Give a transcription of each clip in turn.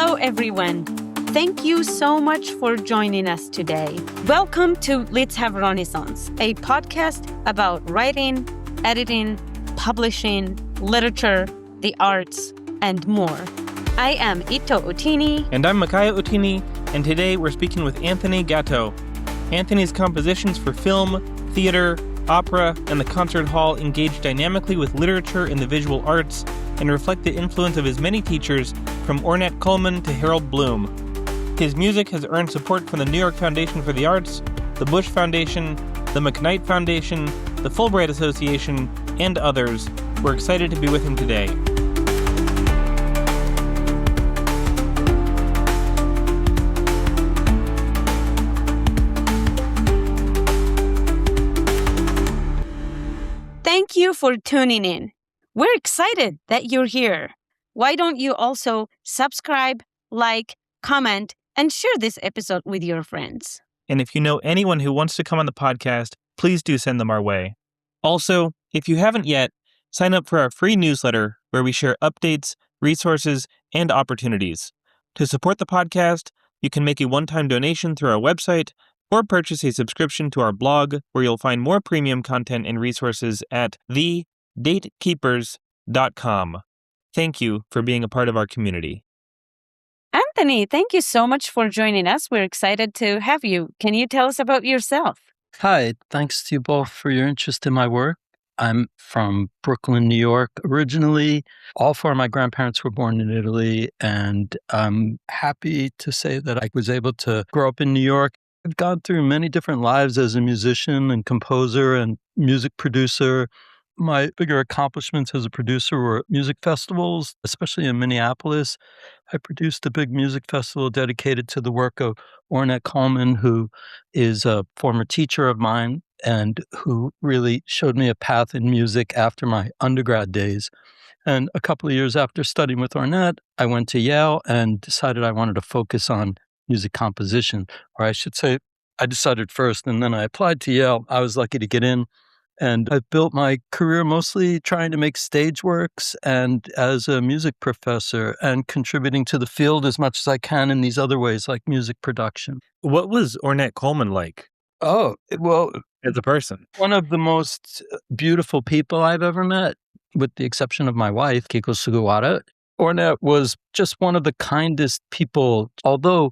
Hello, everyone. Thank you so much for joining us today. Welcome to Let's Have Renaissance, a podcast about writing, editing, publishing, literature, the arts, and more. I am Ito Otini. And I'm Makaya Otini, and today we're speaking with Anthony Gatto. Anthony's compositions for film, theater, opera, and the concert hall engage dynamically with literature and the visual arts and reflect the influence of his many teachers from Ornette Coleman to Harold Bloom. His music has earned support from the New York Foundation for the Arts, the Bush Foundation, the McKnight Foundation, the Fulbright Association, and others. We're excited to be with him today. Thank you for tuning in. We're excited that you're here. Why don't you also subscribe, like, comment, and share this episode with your friends? And if you know anyone who wants to come on the podcast, please do send them our way. Also, if you haven't yet, sign up for our free newsletter where we share updates, resources, and opportunities. To support the podcast, you can make a one-time donation through our website or purchase a subscription to our blog where you'll find more premium content and resources at thedatekeepers.com. Thank you for being a part of our community. Anthony, thank you so much for joining us. We're excited to have you. Can you tell us about yourself? Hi, thanks to you both for your interest in my work. I'm from Brooklyn, New York originally. All four of my grandparents were born in Italy, and I'm happy to say that I was able to grow up in New York. I've gone through many different lives as a musician and composer and music producer. My bigger accomplishments as a producer were music festivals, especially in Minneapolis. I produced a big music festival dedicated to the work of Ornette Coleman, who is a former teacher of mine and who really showed me a path in music after my undergrad days. And a couple of years after studying with Ornette, I went to Yale and decided I wanted to focus on music composition, or I should say, I decided first, and then I applied to Yale. I was lucky to get in, and I've built my career mostly trying to make stage works and as a music professor and contributing to the field as much as I can in these other ways, like music production. What was Ornette Coleman like? Oh, well, As a person? one of the most beautiful people I've ever met, with the exception of my wife, Keiko Sugawara. Ornette was just one of the kindest people, although,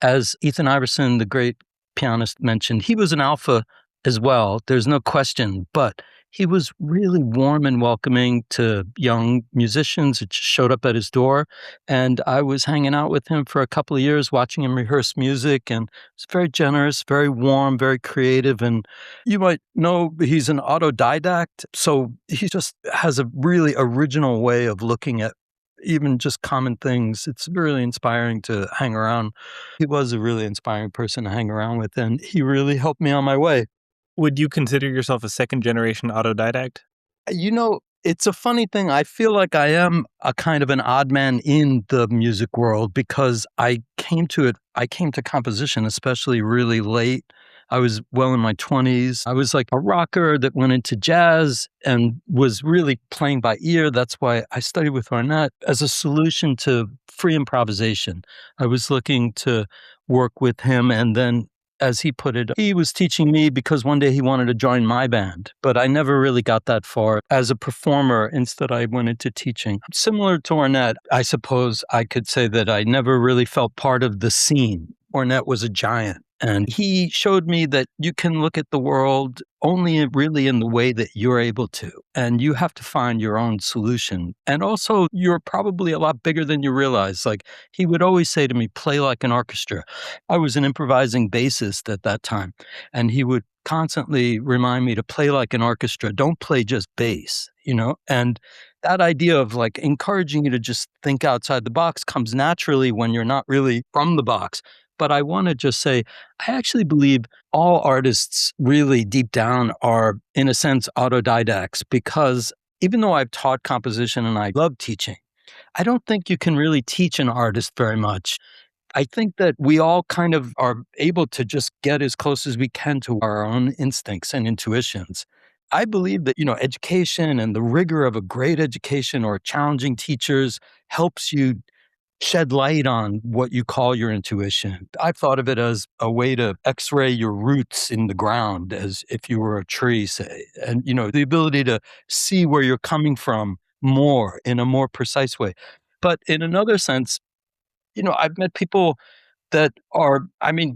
as Ethan Iverson, the great pianist, mentioned, he was an alpha as well. There's no question, but he was really warm and welcoming to young musicians who just showed up at his door. And I was hanging out with him for a couple of years, watching him rehearse music, and he's very generous, very warm, very creative. And you might know he's an autodidact, so he just has a really original way of looking at even just common things. It's really inspiring to hang around. He was a really inspiring person to hang around with, and he really helped me on my way. Would you consider yourself a second-generation autodidact? You know, it's a funny thing. I feel like I am a kind of an odd man in the music world because I came to composition, especially really late. I was well in my 20s. I was like a rocker that went into jazz and was really playing by ear. That's why I studied with Ornette as a solution to free improvisation. I was looking to work with him, and then, as he put it, he was teaching me because one day he wanted to join my band, but I never really got that far as a performer. Instead, I went into teaching. Similar to Ornette, I suppose I could say that I never really felt part of the scene. Ornette was a giant, and he showed me that you can look at the world only really in the way that you're able to, and you have to find your own solution. And also, you're probably a lot bigger than you realize. Like, he would always say to me, play like an orchestra. I was an improvising bassist at that time, and he would constantly remind me to play like an orchestra. Don't play just bass, And that idea of like encouraging you to just think outside the box comes naturally when you're not really from the box. But I want to just say, I actually believe all artists really deep down are, in a sense, autodidacts, because even though I've taught composition and I love teaching, I don't think you can really teach an artist very much. I think that we all kind of are able to just get as close as we can to our own instincts and intuitions. I believe that, education and the rigor of a great education or challenging teachers helps you shed light on what you call your intuition. I've thought of it as a way to x-ray your roots in the ground, as if you were a tree, say. And, the ability to see where you're coming from more in a more precise way. But in another sense, I've met people that are,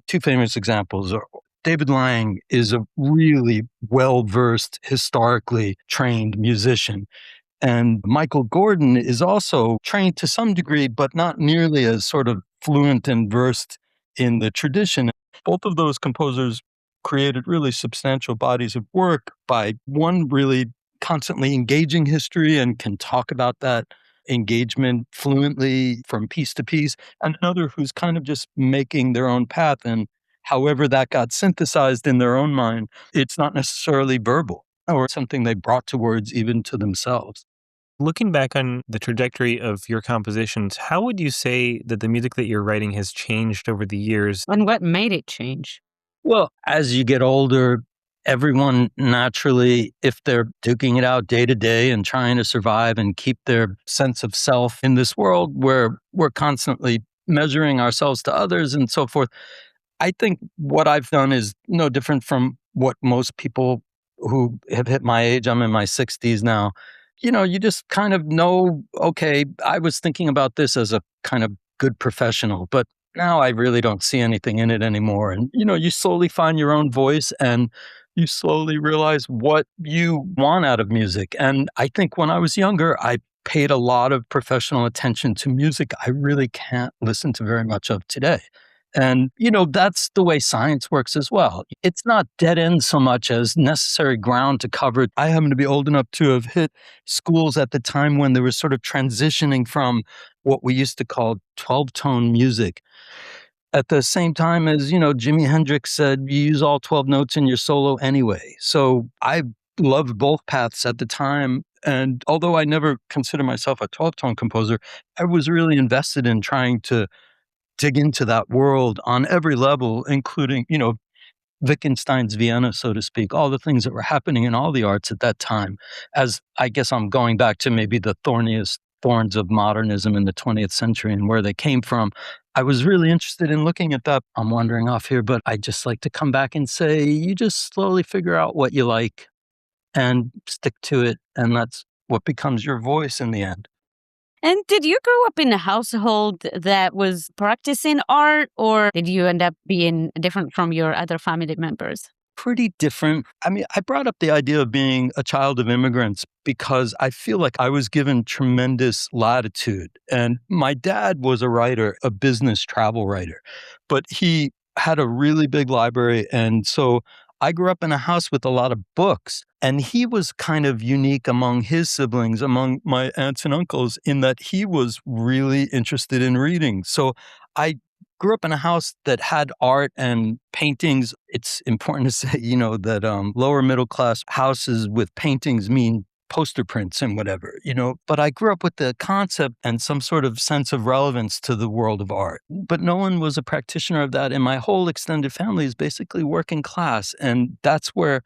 two famous examples are David Lang is a really well-versed, historically trained musician. And Michael Gordon is also trained to some degree, but not nearly as sort of fluent and versed in the tradition. Both of those composers created really substantial bodies of work by one really constantly engaging history and can talk about that engagement fluently from piece to piece, and another who's kind of just making their own path. And however that got synthesized in their own mind, it's not necessarily verbal or something they brought to words even to themselves. Looking back on the trajectory of your compositions, how would you say that the music that you're writing has changed over the years? And what made it change? Well, as you get older, everyone naturally, if they're duking it out day to day and trying to survive and keep their sense of self in this world where we're constantly measuring ourselves to others and so forth, I think what I've done is no different from what most people who have hit my age, I'm in my 60s now, you just kind of know, okay, I was thinking about this as a kind of good professional, but now I really don't see anything in it anymore. And, you slowly find your own voice and you slowly realize what you want out of music. And I think when I was younger, I paid a lot of professional attention to music I really can't listen to very much of today. And, that's the way science works as well. It's not dead end so much as necessary ground to cover. I happen to be old enough to have hit schools at the time when they were sort of transitioning from what we used to call 12-tone music. At the same time as, Jimi Hendrix said, you use all 12 notes in your solo anyway. So I loved both paths at the time. And although I never consider myself a 12-tone composer, I was really invested in trying to dig into that world on every level, including, Wittgenstein's Vienna, so to speak, all the things that were happening in all the arts at that time. As I guess I'm going back to maybe the thorniest thorns of modernism in the 20th century and where they came from. I was really interested in looking at that. I'm wandering off here, but I just like to come back and say, you just slowly figure out what you like and stick to it. And that's what becomes your voice in the end. And did you grow up in a household that was practicing art, or did you end up being different from your other family members? Pretty different. I brought up the idea of being a child of immigrants because I feel like I was given tremendous latitude. And my dad was a writer, a business travel writer, but he had a really big library. And so I grew up in a house with a lot of books. And he was kind of unique among his siblings, among my aunts and uncles, in that he was really interested in reading. So I grew up in a house that had art and paintings. It's important to say, that lower middle class houses with paintings mean poster prints and whatever, but I grew up with the concept and some sort of sense of relevance to the world of art. But no one was a practitioner of that. And my whole extended family is basically working class. And that's where,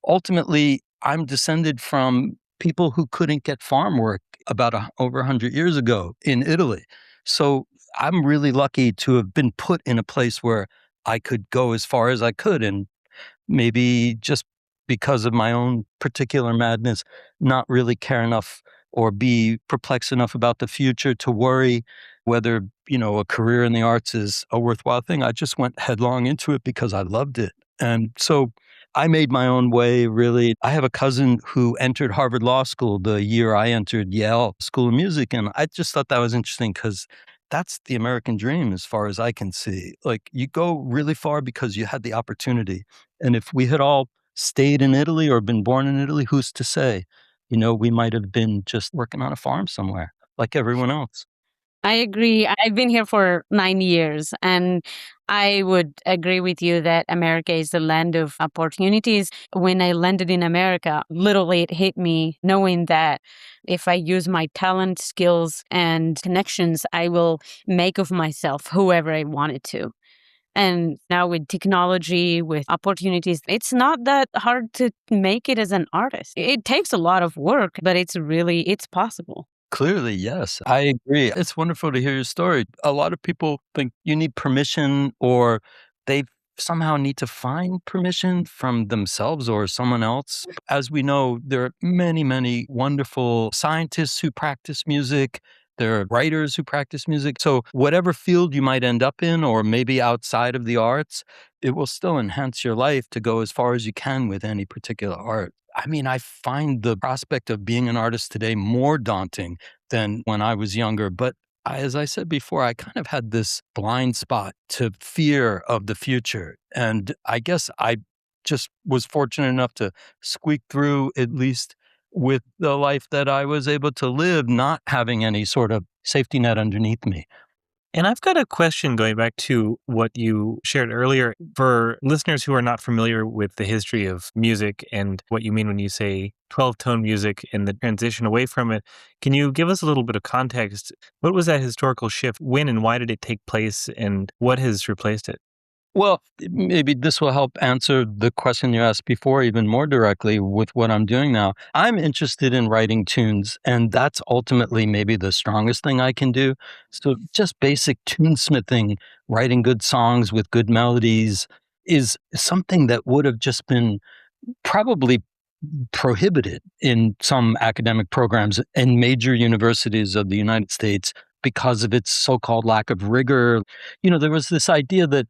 ultimately, I'm descended from people who couldn't get farm work about over 100 years ago in Italy. So I'm really lucky to have been put in a place where I could go as far as I could, and maybe just because of my own particular madness, not really care enough or be perplexed enough about the future to worry whether, a career in the arts is a worthwhile thing. I just went headlong into it because I loved it. And so I made my own way, really. I have a cousin who entered Harvard Law School the year I entered Yale School of Music. And I just thought that was interesting because that's the American dream as far as I can see. Like, you go really far because you had the opportunity. And if we had all stayed in Italy or been born in Italy, who's to say? We might have been just working on a farm somewhere like everyone else. I agree. I've been here for 9 years, and I would agree with you that America is the land of opportunities. When I landed in America, literally it hit me knowing that if I use my talent, skills, and connections, I will make of myself whoever I wanted to. And now with technology, with opportunities, it's not that hard to make it as an artist. It takes a lot of work, but it's possible. Clearly, yes. I agree. It's wonderful to hear your story. A lot of people think you need permission or they somehow need to find permission from themselves or someone else. As we know, there are many, many wonderful scientists who practice music. There are writers who practice music. So, whatever field you might end up in, or maybe outside of the arts, it will still enhance your life to go as far as you can with any particular art. I mean, I find the prospect of being an artist today more daunting than when I was younger. But as I said before, I kind of had this blind spot to fear of the future. And I guess I just was fortunate enough to squeak through, at least with the life that I was able to live, not having any sort of safety net underneath me. And I've got a question going back to what you shared earlier. For listeners who are not familiar with the history of music and what you mean when you say 12-tone music and the transition away from it, can you give us a little bit of context? What was that historical shift? When and why did it take place? And what has replaced it? Well, maybe this will help answer the question you asked before even more directly with what I'm doing now. I'm interested in writing tunes, and that's ultimately maybe the strongest thing I can do. So just basic tunesmithing, writing good songs with good melodies is something that would have just been probably prohibited in some academic programs in major universities of the United States because of its so-called lack of rigor. There was this idea that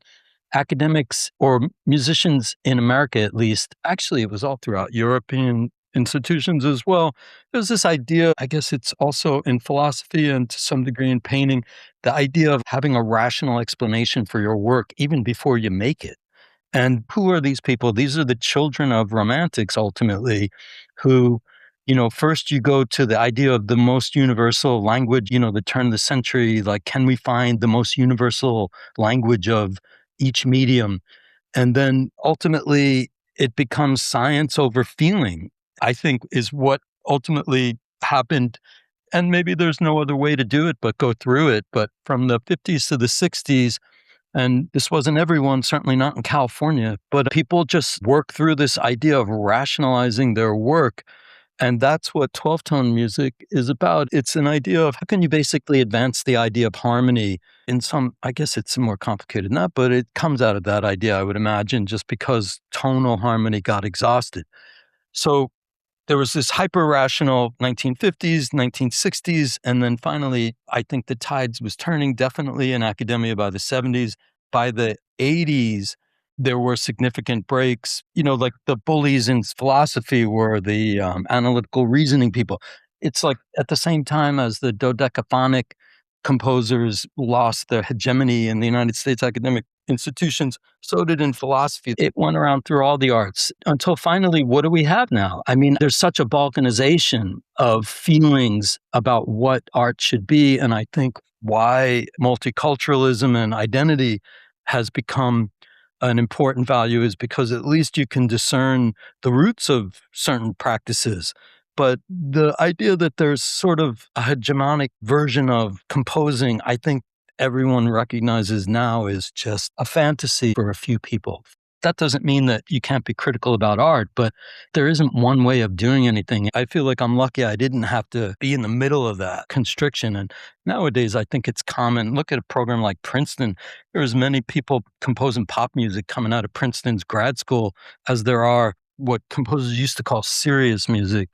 academics or musicians in America, at least, actually, it was all throughout European institutions as well. There's this idea, I guess it's also in philosophy and to some degree in painting, the idea of having a rational explanation for your work even before you make it. And who are these people? These are the children of romantics, ultimately, who, first you go to the idea of the most universal language, the turn of the century, like, can we find the most universal language of each medium? And then ultimately it becomes science over feeling, I think is what ultimately happened. And maybe there's no other way to do it but go through it. But from the 50s to the 60s, and this wasn't everyone, certainly not in California, but people just work through this idea of rationalizing their work. And that's what 12-tone music is about. It's an idea of how can you basically advance the idea of harmony in some, I guess it's more complicated than that, but it comes out of that idea, I would imagine, just because tonal harmony got exhausted. So there was this hyper-rational 1950s, 1960s, and then finally, I think the tides was turning definitely in academia by the 70s. By the 80s, there were significant breaks. Like the bullies in philosophy were the analytical reasoning people. It's like at the same time as the dodecaphonic composers lost their hegemony in the United States academic institutions, so did in philosophy. It went around through all the arts until finally, what do we have now? I mean, there's such a balkanization of feelings about what art should be. And I think why multiculturalism and identity has become an important value is because at least you can discern the roots of certain practices. But the idea that there's sort of a hegemonic version of composing, I think everyone recognizes now is just a fantasy for a few people. That doesn't mean that you can't be critical about art, but there isn't one way of doing anything. I feel like I'm lucky I didn't have to be in the middle of that constriction. And nowadays, I think it's common. Look at a program like Princeton. There's many people composing pop music coming out of Princeton's grad school as there are what composers used to call serious music.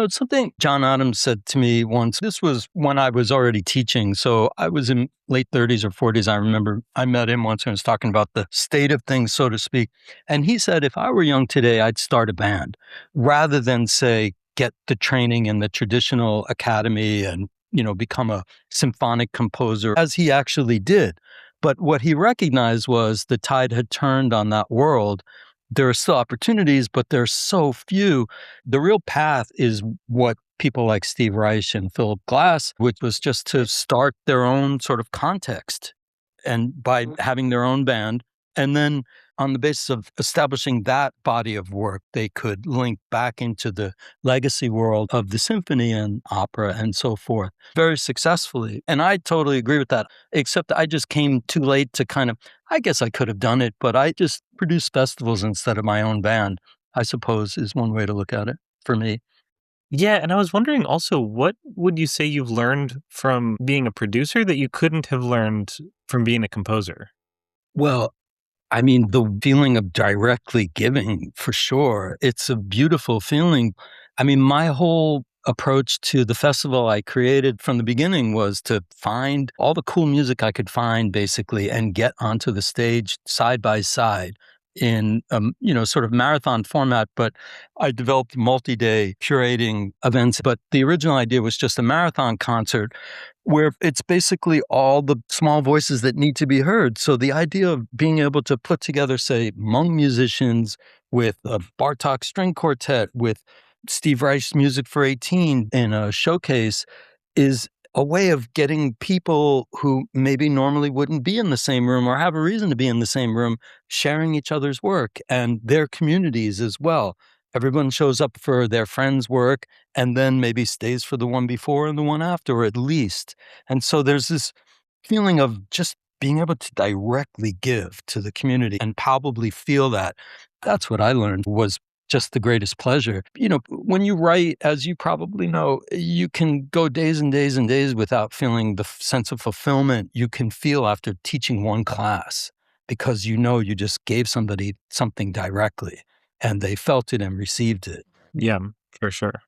Something John Adams said to me once, this was when I was already teaching. So I was in late 30s or 40s. I remember I met him once and was talking about the state of things, so to speak. And he said, if I were young today, I'd start a band rather than say, get the training in the traditional academy and, become a symphonic composer, as he actually did. But what he recognized was the tide had turned on that world. There are still opportunities, but there's so few. The real path is what people like Steve Reich and Philip Glass, which was just to start their own sort of context and by having their own band. And then on the basis of establishing that body of work, they could link back into the legacy world of the symphony and opera and so forth very successfully. And I totally agree with that, except I just came too late to I guess I could have done it, but I just produced festivals instead of my own band, I suppose is one way to look at it for me. Yeah, and I was wondering also, what would you say you've learned from being a producer that you couldn't have learned from being a composer? Well, I mean, the feeling of directly giving, for sure. It's a beautiful feeling. I mean, my whole approach to the festival I created from the beginning was to find all the cool music I could find, basically, and get onto the stage side by side in sort of marathon format. But I developed multi-day curating events. But the original idea was just a marathon concert where it's basically all the small voices that need to be heard. So the idea of being able to put together, say, Hmong musicians with a Bartok string quartet, with Steve Reich's Music for 18 in a showcase is a way of getting people who maybe normally wouldn't be in the same room or have a reason to be in the same room, sharing each other's work and their communities as well. Everyone shows up for their friend's work and then maybe stays for the one before and the one after, or at least. And so there's this feeling of just being able to directly give to the community and palpably feel that. That's what I learned was just the greatest pleasure. When you write, as you probably know, you can go days and days and days without feeling the sense of fulfillment you can feel after teaching one class because you just gave somebody something directly and they felt it and received it. Yeah, for sure.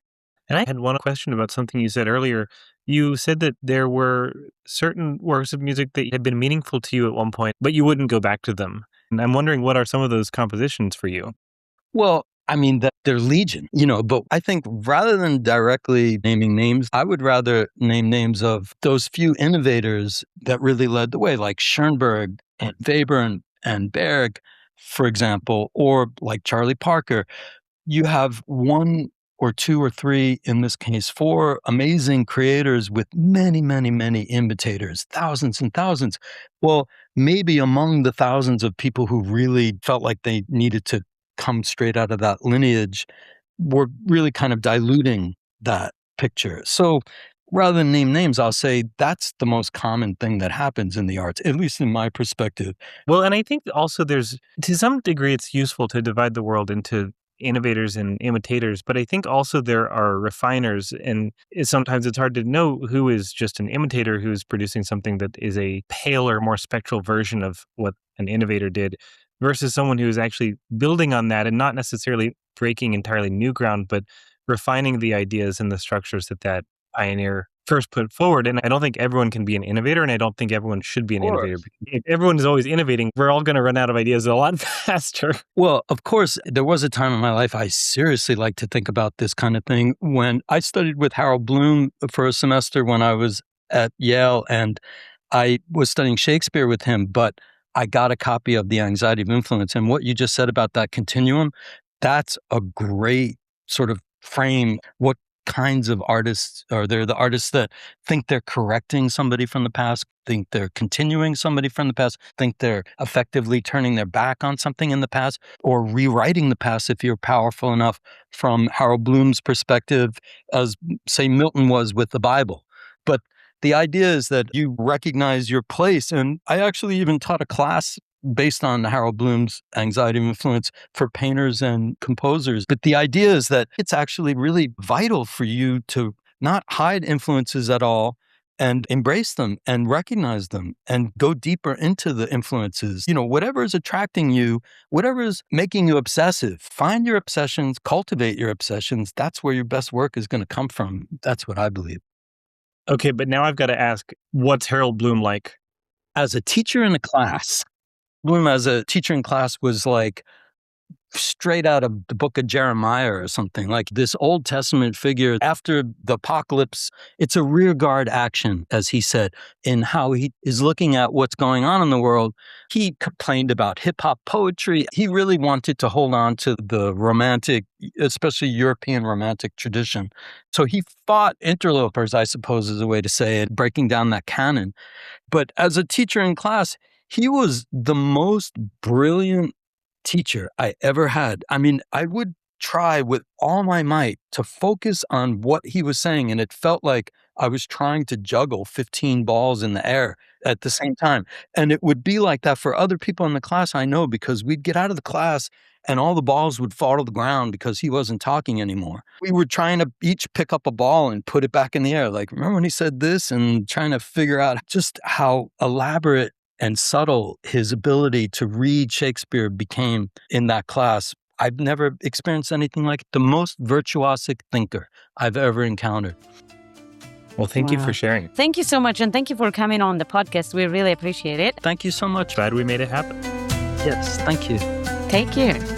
And I had one question about something you said earlier. You said that there were certain works of music that had been meaningful to you at one point, but you wouldn't go back to them. And I'm wondering, what are some of those compositions for you? Well, I mean, they're legion, but I think rather than directly naming names, I would rather name names of those few innovators that really led the way, like Schoenberg and Webern and Berg, for example, or like Charlie Parker. You have one or two or three, in this case, four amazing creators with many, many, many imitators, thousands and thousands. Well, maybe among the thousands of people who really felt like they needed to come straight out of that lineage, were really kind of diluting that picture. So rather than name names, I'll say that's the most common thing that happens in the arts, at least in my perspective. Well, and I think also there's, to some degree, it's useful to divide the world into innovators and imitators, but I think also there are refiners, and sometimes it's hard to know who is just an imitator who's producing something that is a paler, more spectral version of what an innovator did versus someone who is actually building on that and not necessarily breaking entirely new ground, but refining the ideas and the structures that pioneer first put forward. And I don't think everyone can be an innovator, and I don't think everyone should be an Of innovator. course. If everyone is always innovating, we're all going to run out of ideas a lot faster. Well, of course, there was a time in my life I seriously liked to think about this kind of thing when I studied with Harold Bloom for a semester when I was at Yale, and I was studying Shakespeare with him, but I got a copy of The Anxiety of Influence. And what you just said about that continuum, that's a great sort of frame. What kinds of artists are there? The artists that think they're correcting somebody from the past, think they're continuing somebody from the past, think they're effectively turning their back on something in the past, or rewriting the past if you're powerful enough from Harold Bloom's perspective, as, say, Milton was with the Bible. But the idea is that you recognize your place. And I actually even taught a class based on Harold Bloom's Anxiety of Influence for painters and composers. But the idea is that it's actually really vital for you to not hide influences at all and embrace them and recognize them and go deeper into the influences. Whatever is attracting you, whatever is making you obsessive, find your obsessions, cultivate your obsessions. That's where your best work is going to come from. That's what I believe. Okay, but now I've got to ask, what's Harold Bloom like? As a teacher in a class, Bloom as a teacher in class was like straight out of the book of Jeremiah or something, like this Old Testament figure. After the apocalypse, it's a rearguard action, as he said, in how he is looking at what's going on in the world. He complained about hip hop poetry. He really wanted to hold on to the romantic, especially European romantic tradition. So he fought interlopers, I suppose is a way to say it, breaking down that canon. But as a teacher in class, he was the most brilliant teacher I ever had. I mean, I would try with all my might to focus on what he was saying. And it felt like I was trying to juggle 15 balls in the air at the same time. And it would be like that for other people in the class, I know, because we'd get out of the class and all the balls would fall to the ground because he wasn't talking anymore. We were trying to each pick up a ball and put it back in the air. Like, remember when he said this? And trying to figure out just how elaborate and subtle his ability to read Shakespeare became in that class. I've never experienced anything like the most virtuosic thinker I've ever encountered. Well, thank you for sharing. Thank you so much. And thank you for coming on the podcast. We really appreciate it. Thank you so much. Glad we made it happen. Yes, thank you. Take care.